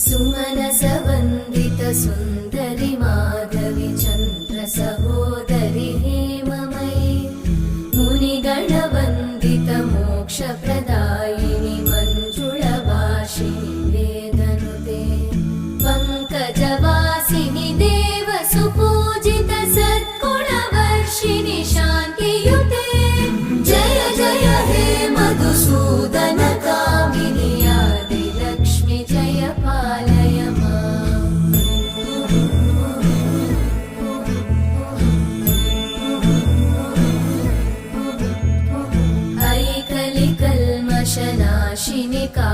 सुमनसवन्दित सुन्दरि माधवि चन्द्र सहोदरि हेममयि मुनिगणवन्दित मोक्षप्रदायिनि मञ्जुळभाषिणि वेदनुते पङ्कजवासिनि देवसुपूजित सद्गुणवर्षिणि शान्तियुते जय जय हे मधुसूदन कामिनि आदिलक्ष्मि जय पालय माम्। ऐकलिकल्मषनाशिनि का